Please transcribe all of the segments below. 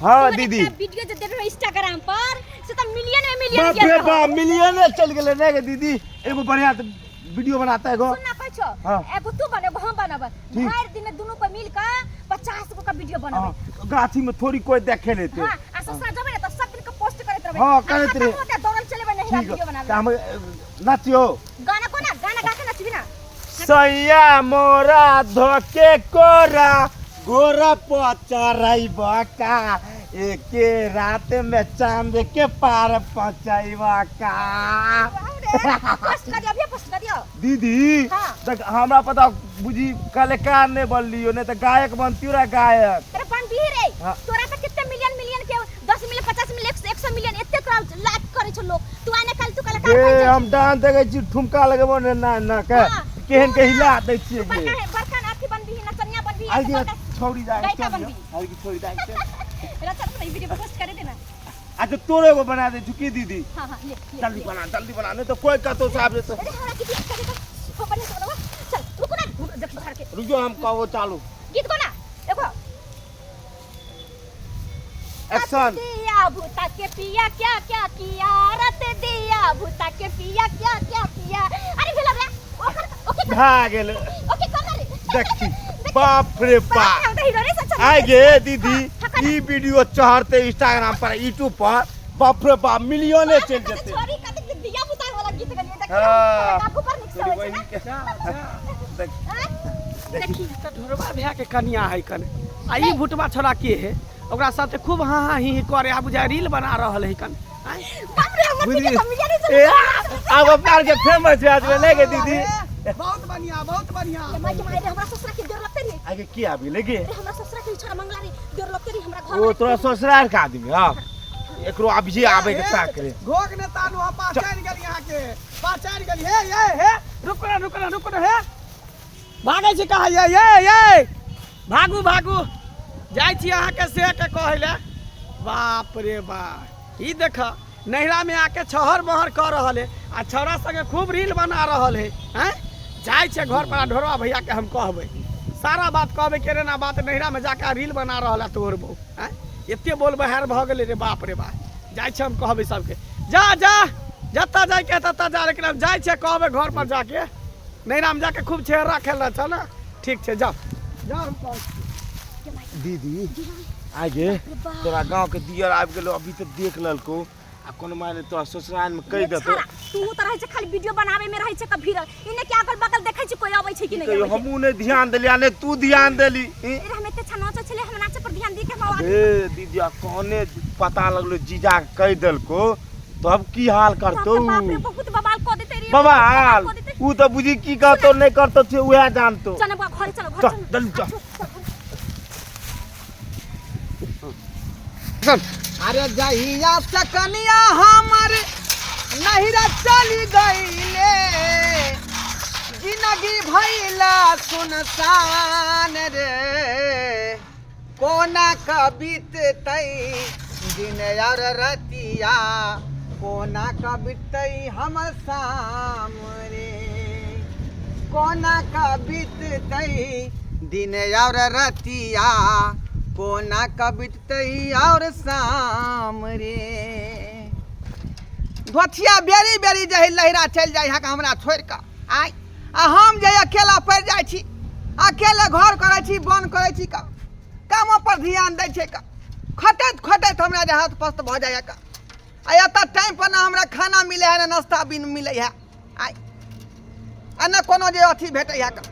हां दीदी वीडियो जे देख रहे इंस्टाग्राम पर से त मिलियन में मिलियन बाप रे बाप मिलियन चल गेले ने गे दीदी एगो बढ़िया वीडियो बनाता है गो सुन ना कछो एगो तू बनेबो हम बनब हर दिन दोनों को मिल के 50 गो का वीडियो बनाबे गाछी में थोड़ी कोई देखे लेते हां आ ससुरा जब ने त सब दिन के पोस्ट करत रहबे हां करत रहे दौड़ल चलेबे नहीं वीडियो बनाबे हम नाचियो गाना को ना गाना गा के नाचबी ना सैया मोरा धोके कोरा गोरा पचराई बका एके रात में चांद के पार पहुंचाईबा का पोस्ट कर दियो पोस्ट कर दियो दीदी हाँ। तक हमरा पता बुझी कलाकार ने बन लियो नहीं तो गायक बनती रे गायक तेरे बन भी रे हाँ। तोरा पे कितने मिलियन मिलियन के 10 मिलियन 50 मिलियन 100 मिलियन एते क्राउड लाइक करे छ लोग तू आने कल तू कलाकार बन ए जा हम डांस देखे छी ठुमका लगबो ने ना ना के हाँ। केहन के हिला दै छियै के बरका नाथी बन भी नचनिया बन भी आई छोड़ी जाए गायिका बन भी आई छोड़ी जाए रचा नहीं वीडियो पोस्ट करे देना आज तोरे को बना दे चुकी दीदी हां हां ले जल्दी बना नहीं तो कोई का तो साहब तो अरे हमरा की करे तो बने तो चल रुको ना देख घर के रुको हम कहो चालू गीत को ना देखो एक्शन दिया भूता के पिया क्या क्या किया रत दिया भूता के पिया क्या क्या किया अरे भेला रे ओके भाग गेल ओके कर रे देखी बाप रे बाप आ गे दीदी ई वीडियो चढ़ते इंस्टाग्राम पर यूट्यूब पर बाप रे बाप मिलियन चल जेते छोरी कते दिया भूता वाला गीत गलिए देख आपको पर निकल होय देखी त ढोरबा भैया के कन्या है कने आ ई भुटवा छोरा के है ओकरा साथे खूब हां हां ही करे आ बुझा रील बना रहल है कने बाप रे हमर के मिलियन से अब अपना के फेमस है आज ले गे दीदी बहुत बढ़िया माई रे हमरा ससुरा के डर लगते रे आगे की आबी लगे अरे हमरा ससुरा के छोरा मंगला रे डर लगते रे हमरा घर ओ तोरा ससुराल का आदमी हां एकरो अब जे आबे के ताक रे घोक ने तानु आ पहचान गेल यहां के पहचान गेल हे रुक ना हे भागे छी कहा ये भागू जाय छी अहाँ के से के कहले बाप रे बाप ई देख नहिरा में आके छहर महर कर रहल है आ छौरा संगे खूब रील बना रहल है हैं जाय छे घर पर ढोरवा भैया के हम कहबै सारा बात कहबै केरे ना बात नहिरा में जाके रील बना रहल है तोर बहू हैं एते बोल बहार भ गेले रे बाप रे बाप जाय छे हम कहबै सबके जा जत्ता जाय के तत्ता जा लेकिन हम जाय छे कहबै घर पर जाके नहिरा में जाके खूब छेरा खेल रहा था ना ठीक छे जा दीदी आगे तोरा गांव के दियर आबि गेलो अभी तो देख ललको आ कोनो माने तोरा ससुराल में कहि देतो तू त रहै छ खाली वीडियो बनावे में रहै छ त भीड़ इने के अगल बगल देखै छ कोई आबै छ कि नहीं कहियो हमहू ने ध्यान देलिया ने तू ध्यान देली अरे हम एते छना चले हम नाचे पर ध्यान दे के हम ए दीदी कौने पता लगलो जीजा कहि देलको तो अब की हाल करतो बाप रे बहुत बवाल को देते रे बवाल ऊ तो बुझी की कहतो नहीं करतो छे उहे जानतो चल घर चलो घर चल जल्दी चल अरे जहिया से कनिया हमर नहिरा चली गईले जिंदगी भइला सुनसान रे कोना कबितै दिन यार रतिया कोना कबितै हमर शाम रे कोना कबितै दिन यार रतिया कोना कबितै और शाम रे धोथिया बेरी बेरी जही लहरा चल जाय है हमरा छोड़ के आइ आ हम जे अकेला पड़ जाय छी अकेले घर करे छी बन करे छी का काम पर ध्यान दै छै का खटैत हमरा जे हाथ पस्त भ जाय का आ एत टाइम पर ना हमरा खाना मिले है ना नाश्ता भी मिले है आइ आ ना कोनो जे अथी भेटै है का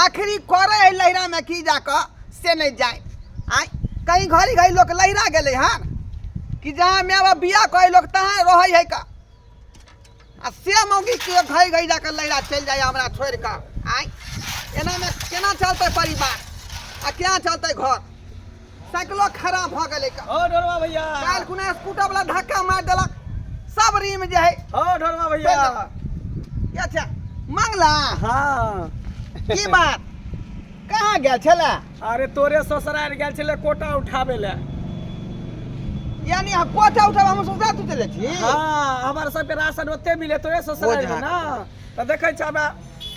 आखिरी करे है लहरा में की जाके से नहीं जाए आइ कहीं घड़ी लोग लहरा गेले हन कि जहाँ मैं अब बिया कहे लोग तहाँ रहे है का आ से मौगी के घड़ी जाकर लहरा चल जाए हमरा छोड़ के आइ एना में केना चलते परिवार आ क्या चलते घर साइकिलो खराब भ गेले का ओ ढोरवा भैया काल कुना स्कूटर वाला धक्का मार देलक सब रीम जे है ओ ढोरवा भैया अच्छा मंगला हां की बात कहाँ गेल छला अरे तोरे ससुराल गेल छले कोटा उठाबे ले यानी कोटा उठाब हम ससुराल तू चले छी हां हमर सब के राशन ओते मिले तोरे ससुराल में ना त देखै छबा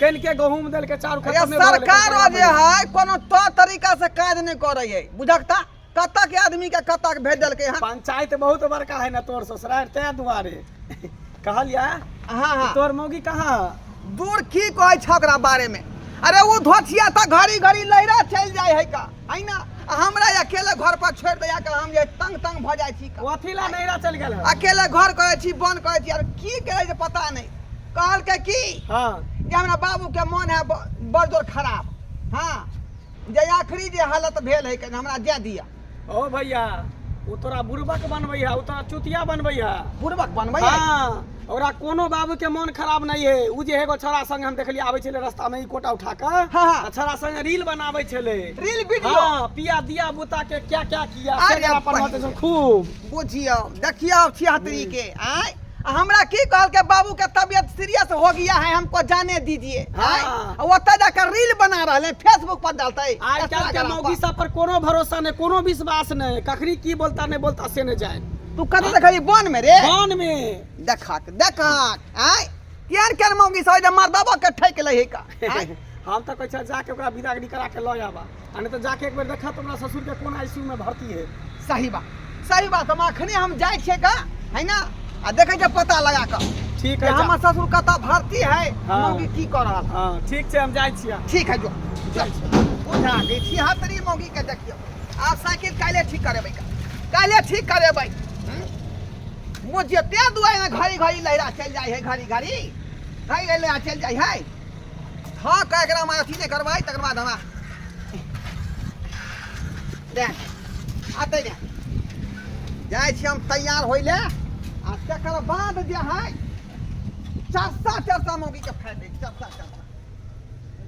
कल के गहूम दल के चार खत्म में सरकार जे है कोनो तो तरीका से काज नहीं करे है बुझकता कत्ता के आदमी के कत्ता के भेज देलकै हन। पंचायत बहुत बड़का है ना तोर ससुराल ते दुआरे कहलिया हाँ हाँ तोर मौगी कहाँ दूर की कहै छ ओकरा बारे में। अरे वो धोछिया त घड़ी घड़ी लहरा चल जाय है का है ना। हमरा अकेले घर पर छोड़ दिया के हम जे तंग तंग भ जाय छी का। ओथिला नैरा चल गेल अकेले घर करे छी बन करे छी यार की करे जे पता नहीं। कहल के की हां जे हमरा बाबू के मन है बड़ जोर खराब। हाँ जे आखिरी जे हालत भेल है के हमरा दे दिया। ओ भैया वो तोरा बुड़बक बनबै है, वो तोरा चुतिया बनबै है। बुड़बक बनबै है। हां ओकरा कोनो बाबू के मन खराब नहीं है। उ जे एगो छोरा संग हम देखली आबै छले रास्ता में ई कोटा उठा के हाँ। छोरा संग रील बनाबै छले। रील वीडियो हां पिया दिया बुता के क्या क्या किया अरे सेगरा पर होते छ खूब बुझियो देखियो 76 के आय हमरा की कहल के बाबू के तबीयत सीरियस हो गया है हमको जाने दीजिए। हाँ। ओतै जाकर रील बना रहले फेसबुक पर डालते। आजकल के मौगी सब पर कोनो भरोसा नहीं, कोनो विश्वास नहीं। कखरी की बोलता नहीं बोलता से नहीं जाए। तू कत देखली बन में रे बन में देखक आय केर मौगी सब जे मार बाबा के ठेक ले है का। आय हम तो कह जाके ओकरा विदागरी करा के ल आबा आ नहीं तो जाके एक बेर देखा तुम्हारा ससुर के कोन आईसीयू में भर्ती है। सही बात हम अखने हम जाय छे का है ना आ देखे जे पता लगा के ठीक है हमर ससुर कता भर्ती है हाँ। मौगी की कर रहल। हां ठीक छै हम जाय छियै। ठीक है जो बुझा गई छी हाथरी मौगी के देखियो। आप साइकिल काले ठीक करेबै का काले ठीक करेबै। मुझे ते दुआई ना घड़ी घड़ी लहरा चल जाय है घड़ी घड़ी लहरा चल जाय है। हां का एकरा में अथी ने करवाई तकर बाद हमरा दे आते ने जाय छी हम तैयार होइले आ तकर बाद जे है चर्चा मौगी के फायदे चर्चा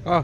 हाँ